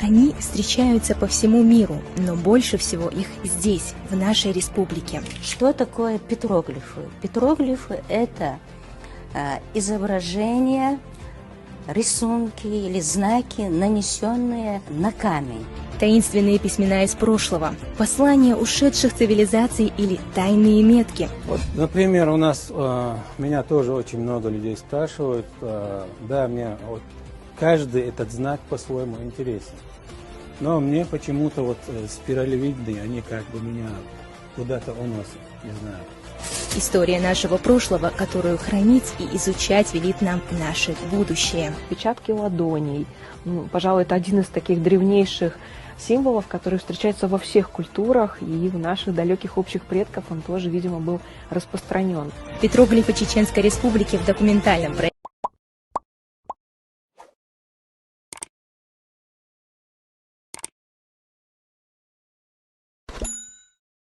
Они встречаются по всему миру, но больше всего их здесь, в нашей республике. Что такое петроглифы? Петроглифы – это изображения, рисунки или знаки, нанесенные на камень. Таинственные письмена из прошлого, послания ушедших цивилизаций или тайные метки. Вот, например, у нас, меня тоже очень много людей спрашивают, да, мне вот, каждый этот знак по-своему интересен. Но мне почему-то вот спиралевидные, они как бы меня куда-то уносят, не знаю. История нашего прошлого, которую хранить и изучать велит нам наше будущее. Отпечатки ладоней. Пожалуй, это один из таких древнейших символов, который встречается во всех культурах, и у наших далеких общих предков он тоже, видимо, был распространен. Петроглифы Чеченской Республики в документальном проекте